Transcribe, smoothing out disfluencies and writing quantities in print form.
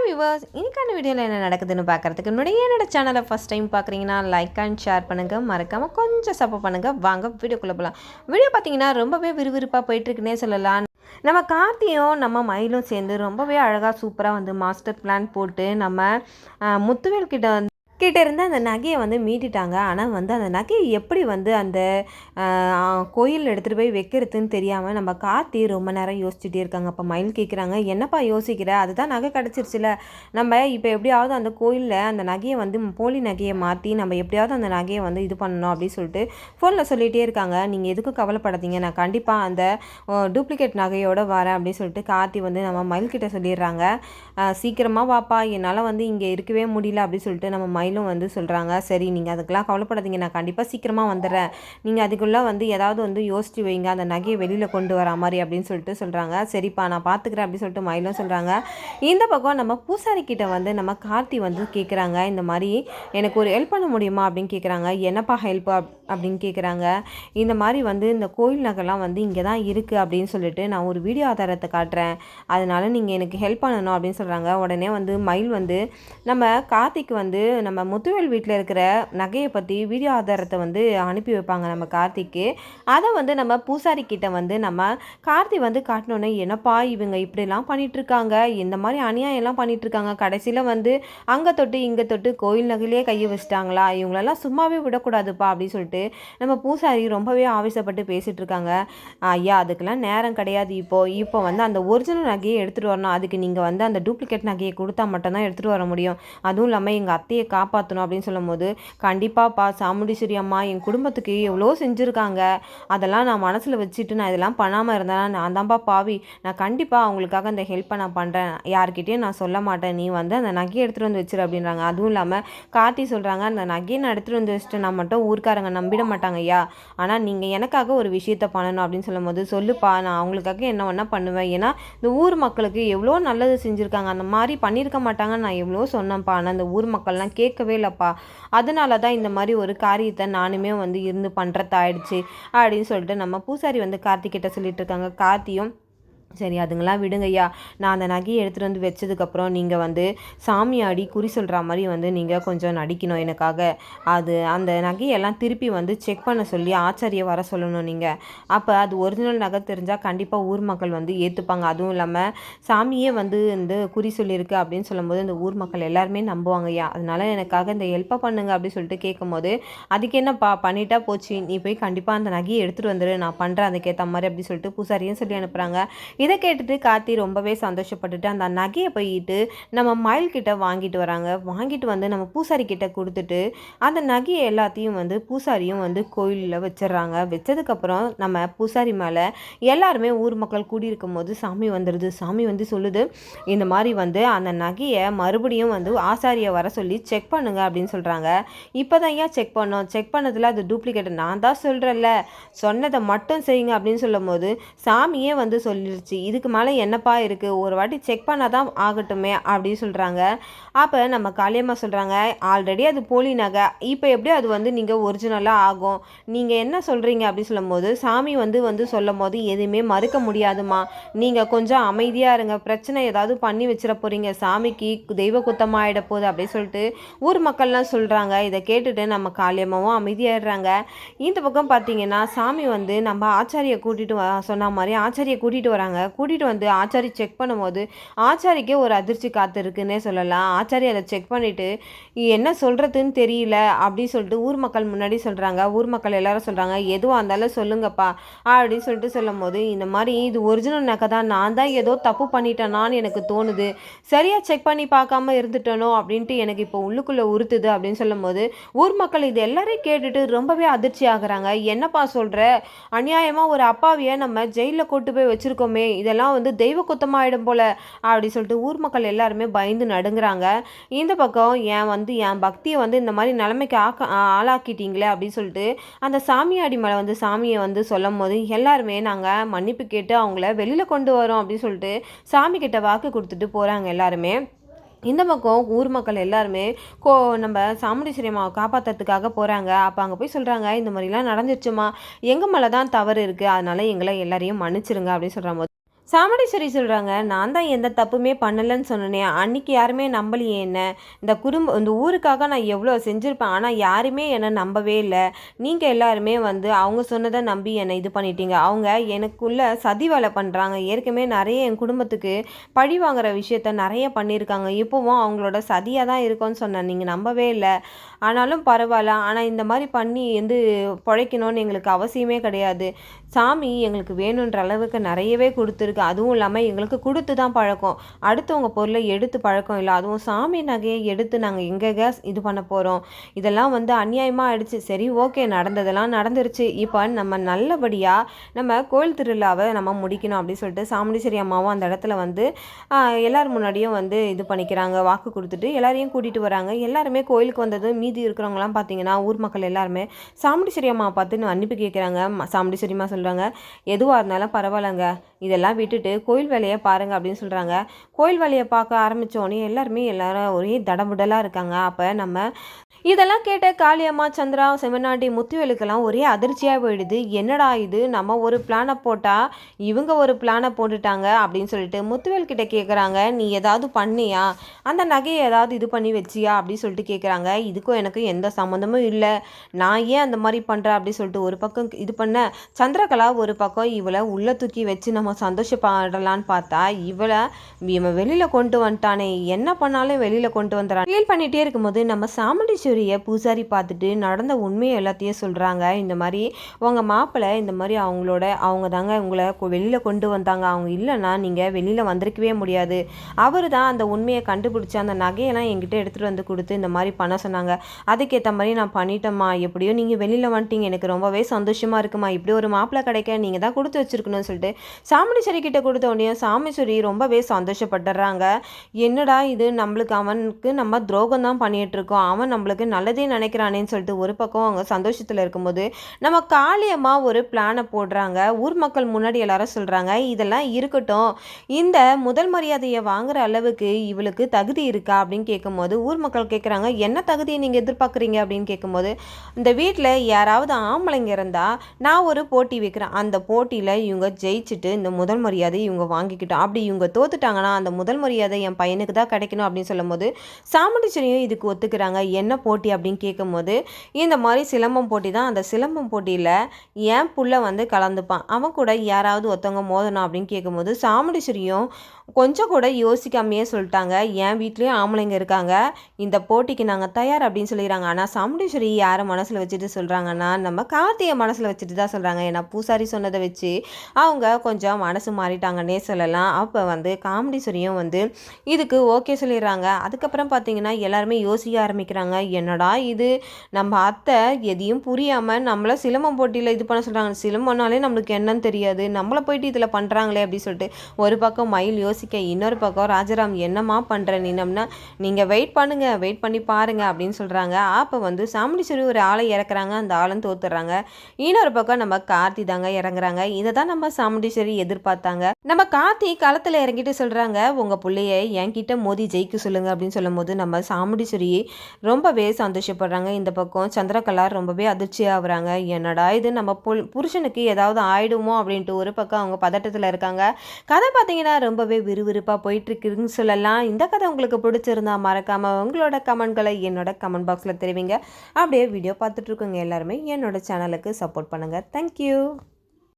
Hi viewers, இன்னைக்கான வீடியோவில் என்ன நடக்குதுன்னு பார்க்குறதுக்கு முன்னாடி என்னோட சேனலை ஃபஸ்ட் டைம் பார்க்குறீங்கன்னா லைக் அண்ட் ஷேர் பண்ணுங்கள், மறக்காமல் கொஞ்சம் சப்போர்ட் பண்ணுங்கள். வாங்க வீடியோக்குள்ளே போகலாம். வீடியோ பார்த்தீங்கன்னா ரொம்பவே விறுவிறுப்பாக போயிட்டுருக்குன்னே சொல்லலாம். நம்ம கார்த்தியும் நம்ம மயிலும் சேர்ந்து ரொம்பவே அழகாக சூப்பராக வந்து மாஸ்டர் பிளான் போட்டு நம்ம முத்துவேல் கிட்ட இருந்து அந்த நகையை வந்து மீட்டிட்டாங்க. ஆனால் வந்து அந்த நகையை எப்படி வந்து அந்த கோயில் எடுத்துகிட்டு போய் வைக்கிறதுன்னு தெரியாமல் நம்ம கார்த்தி ரொம்ப நேரம் யோசிச்சுட்டே இருக்காங்க. அப்போ மயில் கேட்குறாங்க, என்னப்பா யோசிக்கிற, அதுதான் நகை கிடச்சிருச்சுல, நம்ம இப்போ எப்படியாவது அந்த கோயிலில் அந்த நகையை வந்து போலி நகையை மாற்றி நம்ம எப்படியாவது அந்த நகையை வந்து இது பண்ணணும் அப்படின்னு சொல்லிட்டு ஃபோனில் சொல்லிகிட்டே இருக்காங்க. நீங்கள் எதுக்கும் கவலைப்படாதீங்க, நான் கண்டிப்பாக அந்த டூப்ளிகேட் நகையோடு வரேன் அப்படின்னு சொல்லிட்டு கார்த்தி வந்து நம்ம மயில்கிட்ட சொல்லிடுறாங்க. சீக்கிரமாக வாப்பா, என்னால் வந்து இங்கே இருக்கவே முடியல அப்படின்னு சொல்லிட்டு நம்ம மயிலும் வந்து சொல்கிறாங்க. சரி, நீங்கள் அதுக்கெல்லாம் கவலைப்படாதீங்க, நான் கண்டிப்பாக சீக்கிரமாக வந்துடுறேன், நீங்கள் அதுக்குள்ளே வந்து ஏதாவது வந்து யோசிச்சு வைங்க, அந்த நகையை வெளியில் கொண்டு வர மாதிரி அப்படின்னு சொல்லிட்டு சொல்கிறாங்க. சரிப்பா, நான் பார்த்துக்கிறேன் அப்படின்னு சொல்லிட்டு மயிலும் சொல்கிறாங்க. இந்த பக்கம் நம்ம பூசாரி கிட்ட வந்து நம்ம கார்த்தி வந்து கேட்குறாங்க, இந்த மாதிரி எனக்கு ஒரு ஹெல்ப் பண்ண முடியுமா அப்படின்னு கேட்குறாங்க. என்னப்பா ஹெல்ப் அப்படின்னு கேட்குறாங்க. இந்த மாதிரி வந்து இந்த கோயில் நகைலாம் வந்து இங்கே தான் இருக்குது அப்படின்னு சொல்லிட்டு நான் ஒரு வீடியோ ஆதாரத்தை காட்டுறேன், அதனால நீங்கள் எனக்கு ஹெல்ப் பண்ணணும் அப்படின்னு சொல்கிறாங்க. உடனே வந்து மயில் வந்து நம்ம கார்த்திக்கு வந்து நம்ம முத்துவேல் வீட்டில் இருக்கிற நகையை பற்றி வீடியோ ஆதாரத்தை வந்து அனுப்பி வைப்பாங்க நம்ம கார்த்திக்கு. அதை வந்து நம்ம பூசாரி கிட்ட வந்து நம்ம கார்த்தி வந்து காட்டினோன்னே, என்னப்பா இவங்க இப்படிலாம் பண்ணிகிட்ருக்காங்க, இந்த மாதிரி அநியாயம்லாம் பண்ணிகிட்ருக்காங்க, கடைசியில் வந்து அங்கே தொட்டு இங்கே தொட்டு கோயில் நகையிலே கையை வச்சிட்டாங்களா, இவங்களெல்லாம் சும்மாவே விடக்கூடாதுப்பா அப்படின்னு சொல்லிட்டு நம்ம பூசாரி ரொம்பவே ஆவேசப்பட்டு பேசிகிட்டு இருக்காங்க. ஐயா, அதுக்கெல்லாம் நேரம் கிடையாது, இப்போ வந்து அந்த ஒரிஜினல் நகையை எடுத்துகிட்டு வரணும், அதுக்கு நீங்கள் வந்து அந்த டூப்ளிகேட் நகையை கொடுத்தா மட்டும்தான் எடுத்துகிட்டு வர முடியும், அதுவும் இல்லாமல் எங்கள் அத்தையை காப்பாற்றணும் அப்படின்னு சொல்லும் போது, கண்டிப்பாப்பா சாமுண்டீஸ்வரி அம்மா என் குடும்பத்துக்கு எவ்வளோ செஞ்சுருக்காங்க, அதெல்லாம் நான் மனசில் வச்சுட்டு நான் இதெல்லாம் பண்ணாமல் இருந்தேன்னா நான் தான்ப்பா பாவி, நான் கண்டிப்பாக அவங்களுக்காக அந்த ஹெல்ப்பை நான் பண்ணுறேன், யார்கிட்டையும் நான் சொல்ல மாட்டேன், நீ வந்து அந்த நகையை எடுத்துகிட்டு வந்து வச்சிரு அப்படின்றாங்க. அதுவும் இல்லாமல் கார்த்தி சொல்கிறாங்க, அந்த நகையை நான் எடுத்துகிட்டு வந்து வச்சுட்டு நான் மட்டும் ஊருக்காரங்க நம்பிட மாட்டாங்க ஐயா, ஆனால் நீங்கள் எனக்காக ஒரு விஷயத்த பண்ணணும் அப்படின்னு சொல்லும் போது, சொல்லுப்பா நான் அவங்களுக்காக என்ன வேணால் பண்ணுவேன், ஏன்னா இந்த ஊர் மக்களுக்கு எவ்வளோ நல்லது செஞ்சுருக்காங்க, அந்த மாதிரி பண்ணியிருக்க மாட்டாங்க, நான் எவ்வளோ சொன்னேன்ப்பா, ஆனால் அந்த ஊர் மக்கள்லாம் கேட்கவே இல்லைப்பா, அதனால தான் இந்த மாதிரி ஒரு காரியத்தை நானுமே வந்து இருந்து பண்ணுறதாயிடுச்சு அப்படின்னு சொல்லிட்டு நம்ம பூசாரி வந்து கார்த்திகிட்ட சொல்லிட்டு இருக்காங்க. கார்த்தியும் சரி அதுங்களாம் விடுங்க ஐயா, நான் அந்த நகையை எடுத்துகிட்டு வந்து வச்சதுக்கப்புறம் நீங்கள் வந்து சாமியாடி குறி சொல்கிற மாதிரி வந்து நீங்கள் கொஞ்சம் நடிக்கணும் எனக்காக, அந்த நகையெல்லாம் திருப்பி வந்து செக் பண்ண சொல்லி ஆச்சாரியை வர சொல்லணும் நீங்கள், அப்போ அது ஒரிஜினல் நகை தெரிஞ்சால் கண்டிப்பாக ஊர் மக்கள் வந்து ஏற்றுப்பாங்க, அதுவும் இல்லாமல் சாமியே வந்து இந்த குறி சொல்லியிருக்கு அப்படின்னு சொல்லும்போது இந்த ஊர் மக்கள் எல்லாருமே நம்புவாங்க ஐயா, அதனால் எனக்காக இந்த ஹெல்ப்பை பண்ணுங்க அப்படின்னு சொல்லிட்டு கேட்கும்போது, அதுக்கு என்னப்பா பண்ணிட்டா போச்சு, நீ போய் கண்டிப்பாக அந்த நகையை எடுத்துகிட்டு வந்துடு, நான் பண்ணுறேன் அதுக்கேற்ற மாதிரி அப்படின்னு சொல்லிட்டு பூசாரியும் சொல்லி அனுப்புகிறாங்க. இதை கேட்டுட்டு கார்த்தி ரொம்பவே சந்தோஷப்பட்டுட்டு அந்த நகையை போயிட்டு நம்ம மயில்கிட்ட வாங்கிட்டு வராங்க. வாங்கிட்டு வந்து நம்ம பூசாரி கிட்ட கொடுத்துட்டு அந்த நகையை எல்லாத்தையும் வந்து பூசாரியும் வந்து கோயிலில் வச்சிடறாங்க. வச்சதுக்கப்புறம் நம்ம பூசாரி மேலே எல்லாருமே ஊர் மக்கள் கூடியிருக்கும் போது சாமி வந்துடுது. சாமி வந்து சொல்லுது, இந்த மாதிரி வந்து அந்த நகையை மறுபடியும் வந்து ஆசாரியை வர சொல்லி செக் பண்ணுங்க அப்படின்னு சொல்கிறாங்க. இப்போ தான் ஏன் செக் பண்ணோம், செக் பண்ணதில் அது டூப்ளிகேட், நான் தான் சொல்கிறேன்ல, சொன்னதை மட்டும் செய்யுங்க அப்படின்னு சொல்லும் போது சாமியே வந்து சொல்லிடுச்சு, இதுக்கு மேலே என்னப்பா இருக்குது, ஒரு வாட்டி செக் பண்ணால் தான் ஆகட்டுமே அப்படின்னு சொல்கிறாங்க. அப்போ நம்ம காளியம்மா சொல்கிறாங்க, ஆல்ரெடி அது போலி நகை, இப்போ எப்படி அது வந்து நீங்கள் ஒரிஜினலாக ஆகும், நீங்கள் என்ன சொல்கிறீங்க அப்படின்னு சொல்லும்போது சாமி வந்து சொல்லும் போது எதுவுமே மறுக்க முடியாதுமா, நீங்கள் கொஞ்சம் அமைதியாக இருங்க, பிரச்சனை ஏதாவது பண்ணி வச்சிட போகிறீங்க, சாமிக்கு தெய்வ குத்தமாகிட போகுது அப்படின்னு சொல்லிட்டு ஊர் மக்கள்லாம் சொல்கிறாங்க. இதை கேட்டுட்டு நம்ம காளியம்மாவும் அமைதியாகிடுறாங்க. இந்த பக்கம் பார்த்தீங்கன்னா சாமி வந்து நம்ம ஆச்சாரியை கூட்டிகிட்டு சொன்ன மாதிரி ஆச்சாரியை கூட்டிகிட்டு வராங்க. கூட்டிகிட்டு வந்து ஆச்சாரி செக் பண்ணும்போது ஆச்சாரிக்கே ஒரு அதிர்ச்சி காத்திருக்குன்னே சொல்லலாம். ஆச்சாரி அதை செக் பண்ணிவிட்டு என்ன சொல்கிறதுன்னு தெரியல அப்படின்னு சொல்லிட்டு ஊர் மக்கள் முன்னாடி சொல்கிறாங்க. ஊர் மக்கள் எல்லாரும் சொல்கிறாங்க, எதுவாக இருந்தாலும் சொல்லுங்கப்பா அப்படின்னு சொல்லிட்டு சொல்லும் போது, இந்த மாதிரி இது ஒரிஜினல் நகை தான், நான் தான் ஏதோ தப்பு பண்ணிட்டேனான்னு எனக்கு தோணுது, சரியாக செக் பண்ணி பார்க்காம இருந்துட்டனோ அப்படின்ட்டு எனக்கு இப்போ உள்ளுக்குள்ளே உறுத்துது அப்படின்னு சொல்லும் போது ஊர் மக்கள் இது எல்லாரையும் கேட்டுட்டு ரொம்பவே அதிர்ச்சி ஆகுறாங்க. என்னப்பா சொல்கிற, அநியாயமாக ஒரு அப்பாவியை நம்ம ஜெயிலில் கூட்டு போய் வச்சுருக்கோமே, இதெல்லாம் வந்து தெய்வ குத்தமாயிடும் போல அப்படி சொல்லிட்டு ஊர் மக்கள் எல்லாருமே பயந்து நடுங்குறாங்க. இந்த பக்கம் என் பக்தியை வந்து இந்த மாதிரி நிலைமைக்கு ஆளாக்கிட்டீங்களே அப்படின்னு சொல்லிட்டு அந்த சாமியாடி மேலே வந்து சாமியை வந்து சொல்லும் போது எல்லாருமே நாங்கள் மன்னிப்பு கேட்டு அவங்கள வெளியில் கொண்டு வரோம் அப்படின்னு சொல்லிட்டு சாமி கிட்ட வாக்கு கொடுத்துட்டு போகிறாங்க எல்லாருமே. இந்த பக்கம் ஊர் மக்கள் எல்லாருமே நம்ம சாமுண்டீஸ்வரி அம்மாவை காப்பாற்றுறதுக்காக போகிறாங்க. அப்போ அங்கே போய் சொல்கிறாங்க, இந்த மாதிரிலாம் நடந்துச்சுமா, எங்கள் மேலே தான் தவறு இருக்குது, அதனால் எங்களை எல்லாரையும் மன்னிச்சிருங்க அப்படின்னு சொல்கிற போது சாமுண்டீஸ்வரி சொல்கிறாங்க, நான் தான் எந்த தப்புமே பண்ணலைன்னு சொன்னேனே, அன்றைக்கி யாருமே நம்பலையே என்ன. இந்த ஊருக்காக நான் எவ்வளோ செஞ்சுருப்பேன், ஆனால் யாருமே என்னை நம்பவே இல்லை. நீங்கள் எல்லாருமே வந்து அவங்க சொன்னதை நம்பி என்னை இது பண்ணிட்டீங்க. அவங்க எனக்குள்ள சதி வேலை பண்ணுறாங்க. ஏற்கனவே நிறைய என் குடும்பத்துக்கு பழி வாங்குற விஷயத்த நிறைய பண்ணியிருக்காங்க. இப்போவும் அவங்களோட சதியாக தான் இருக்கும்னு சொன்னேன், நீங்கள் நம்பவே இல்லை. ஆனாலும் பரவாயில்ல, ஆனால் இந்த மாதிரி பண்ணி பிழைக்கணும்னு எங்களுக்கு அவசியமே கிடையாது. சாமி எங்களுக்கு வேணுன்ற அளவுக்கு நிறையவே கொடுத்துருக்கு. அதுவும் இல்லாமல் எங்களுக்கு கொடுத்து தான் பழக்கம், அடுத்தவங்க பொருளை எடுத்து பழக்கம் இல்லை. அதுவும் சாமி நகையை எடுத்து நாங்கள் எங்கெங்க இது பண்ண போகிறோம். இதெல்லாம் வந்து அநியாயமாக ஆயிடுச்சு. சரி, ஓகே, நடந்ததெல்லாம் நடந்துருச்சு. இப்போ நம்ம நல்லபடியாக நம்ம கோயில் திருவிழாவை நம்ம முடிக்கணும் அப்படின்னு சொல்லிட்டு சாமுண்டீஸ்வரி அம்மாவும் அந்த இடத்துல வந்து எல்லார் முன்னாடியும் வந்து இது பண்ணிக்கிறாங்க. வாக்கு கொடுத்துட்டு எல்லாரையும் கூட்டிகிட்டு வராங்க. எல்லாருமே கோயிலுக்கு வந்தது மீதி இருக்கிறவங்களாம் பார்த்தீங்கன்னா ஊர் மக்கள் எல்லாருமே சாமுண்டீஸ்வரி அம்மா பார்த்து அனுப்பி கேட்குறாங்க. சாமுண்டீஸ்வரி அம்மா சொல்கிறாங்க, எதுவாக இருந்தாலும் பரவாயில்லைங்க, இதெல்லாம் விட்டுட்டு கோயில் வேலையை பாருங்கள் அப்படின்னு சொல்கிறாங்க. கோயில் வேலையை பார்க்க ஆரம்பித்தோடனே எல்லாரும் ஒரே தடபுடலாக இருக்காங்க. அப்போ நம்ம இதெல்லாம் கேட்ட காளியம்மா, சந்திரா, செம்மநாட்டி, முத்துவேலுக்கெல்லாம் ஒரே அதிர்ச்சியாக போயிடுது. என்னடா இது, நம்ம ஒரு பிளானை போட்டால் இவங்க ஒரு பிளானை போட்டுட்டாங்க அப்படின்னு சொல்லிட்டு முத்துவேல் கிட்ட கேட்குறாங்க, நீ ஏதாவது பண்ணியா, அந்த நகையை ஏதாவது இது பண்ணி வச்சியா அப்படின்னு சொல்லிட்டு கேட்குறாங்க. இதுக்கும் எனக்கு எந்த சம்மந்தமும் இல்லை, நான் ஏன் அந்த மாதிரி பண்ணுறேன் அப்படின்னு சொல்லிட்டு ஒரு பக்கம் இது பண்ண சந்திரகலா ஒரு பக்கம் இவளை உள்ளே தூக்கி வச்சு நம்ம சந்தோஷப்படலான்னு பார்த்தா இவன் வெளியில் கொண்டு வந்துட்டானே, என்ன பண்ணாலும் வெளியில் கொண்டு வந்துடுறான். ஃபீல் பண்ணிகிட்டே இருக்கும்போது நம்ம சாமுண்டீஸ்வரியை பூசாரி பார்த்துட்டு நடந்த உண்மையை எல்லாத்தையும் சொல்கிறாங்க. இந்த மாதிரி உங்கள் மாப்பிள்ளை இந்த மாதிரி அவங்க தாங்க உங்களை வெளியில் கொண்டு வந்தாங்க, அவங்க இல்லைன்னா நீங்கள் வெளியில் வந்திருக்கவே முடியாது. அவர் தான் அந்த உண்மையை கண்டுபிடிச்சி அந்த நகையெல்லாம் என்கிட்ட எடுத்துகிட்டு வந்து கொடுத்து இந்த மாதிரி பண்ண சொன்னாங்க. அதுக்கேற்ற மாதிரி நான் பண்ணிட்டேம்மா, எப்படியோ நீங்கள் வெளியில் வந்துட்டீங்க, எனக்கு ரொம்பவே சந்தோஷமாக இருக்குமா, இப்படி ஒரு மாப்பிள்ளை கிடைக்க நீங்கள் தான் கொடுத்து வச்சுருக்கணும்னு சொல்லிட்டு சாமுண்டீஸ்வரி கிட்ட கொடுத்த உடனே சாமுண்டீஸ்வரி ரொம்பவே சந்தோஷப்பட்டுறாங்க. என்னடா இது, அவனுக்கு நம்ம துரோகம் தான் பண்ணிட்டு இருக்கோம், அவன் நம்மளுக்கு நல்லதே நினைக்கிறானேன்னு சொல்லிட்டு ஒரு பக்கம் அவங்க சந்தோஷத்தில் இருக்கும்போது நம்ம காளியம்மா ஒரு பிளானை போடுறாங்க. ஊர் மக்கள் முன்னாடி எல்லாரும் சொல்கிறாங்க, இதெல்லாம் இருக்கட்டும், இந்த முதல் மரியாதையை வாங்குற அளவுக்கு இவளுக்கு தகுதி இருக்கா அப்படின்னு கேட்கும்போது ஊர் மக்கள் கேட்குறாங்க, என்ன தகுதியை நீங்கள் எதிர்பார்க்குறீங்க அப்படின்னு கேட்கும்போது, இந்த வீட்டில் யாராவது ஆம்பளைங்க இருந்தால் நான் ஒரு போட்டி வைக்கிறேன், அந்த போட்டியில் இவங்க ஜெயிச்சுட்டு இந்த முதல் மரியாதை இவங்க வாங்கிக்கிட்டோம், அப்படி இவங்க தோத்துட்டாங்கன்னா அந்த முதல் மரியாதை என் பையனுக்கு தான் கிடைக்கணும் அப்படின்னு சொல்லும்போது சாமுண்டீஸ்வரியும் இதுக்கு ஒத்துக்கிறாங்க. என்ன போட்டி அப்படின்னு கேட்கும்போது, இந்த மாதிரி சிலம்பம் போட்டி தான். அந்த சிலம்பம் போட்டியில் என் புள்ள வந்து கலந்துப்பான், அவன் கூட யாராவது ஒருத்தவங்க மோதணும் அப்படின்னு கேட்கும்போது சாமுண்டீஸ்வரியும் கொஞ்சம் கூட யோசிக்காமையே சொல்லிட்டாங்க, என் வீட்லேயும் ஆம்பளைங்க இருக்காங்க, இந்த போட்டிக்கு நாங்கள் தயார் அப்படின்னு சொல்லிடுறாங்க. ஆனால் சாமுண்டீஸ்வரி யாரை மனசில் வச்சுட்டு சொல்கிறாங்கன்னா நம்ம கார்த்தியை மனசில் வச்சுட்டு தான் சொல்கிறாங்க. ஏன்னா பூசாரி சொன்னதை வச்சு அவங்க கொஞ்சம் மனசு மாறிட்டாங்கன்னே சொல்லலாம். அப்போ வந்து சாமுண்டீஸ்வரியும் வந்து இதுக்கு ஓகே சொல்லிடுறாங்க. அதுக்கப்புறம் பார்த்தீங்கன்னா எல்லாருமே யோசிக்க ஆரம்பிக்கிறாங்க, என்னடா இது, நம்ம அத்தை எதையும் புரியாமல் நம்மளை சிலம்பம் போட்டியில் இது பண்ண சொல்கிறாங்க, சிலம்பம்னாலே நம்மளுக்கு என்னன்னு தெரியாது, நம்மளை போயிட்டு இதில் பண்ணுறாங்களே அப்படின்னு சொல்லிட்டு ஒரு பக்கம் மயில் யோசிக்க, இன்னொரு பக்கம் ராஜாராம் என்னம்மா பண்ணுற நீனம்னா, நீங்கள் வெயிட் பண்ணி பாருங்க அப்படின்னு சொல்கிறாங்க. அப்போ வந்து சாமுண்டீஸ்வரி ஒரு ஆளை இறக்குறாங்க, அந்த ஆளும் தோத்துறாங்க. இன்னொரு பக்கம் நம்ம கார்த்தி தாங்க இறங்குறாங்க. இதை தான் நம்ம சாமுண்டீஸ்வரி எதிர்பார்த்தாங்க. நம்ம கார்த்தி களத்தில் இறங்கிட்டு சொல்கிறாங்க, உங்கள் பிள்ளைய என்கிட்ட மோதி ஜெயிக்க சொல்லுங்க அப்படின்னு சொல்லும் போது நம்ம சாமுண்டீஸ்வரி ரொம்பவே சந்தோஷப்படுறாங்க. இந்த பக்கம் சந்திரகலா ரொம்பவே அதிர்ச்சி ஆகுறாங்க, என்னடா இது, நம்ம புருஷனுக்கு ஏதாவது ஆயிடுமோ அப்படின்ட்டு ஒரு பக்கம் அவங்க பதட்டத்தில் இருக்காங்க. கதை பார்த்தீங்கன்னா ரொம்பவே விறுவிறுப்பாக போயிட்டுருக்குன்னு சொல்லலாம். இந்த கதை உங்களுக்கு பிடிச்சிருந்தா மறக்காமல் உங்களோட கமெண்ட்களை என்னோட கமெண்ட் பாக்ஸில் தெரிவிங்க. அப்படியே வீடியோ பார்த்துட்ருக்கோங்க எல்லாருமே என்னோட சேனலுக்கு சப்போர்ட் பண்ணுங்கள். தேங்க்யூ.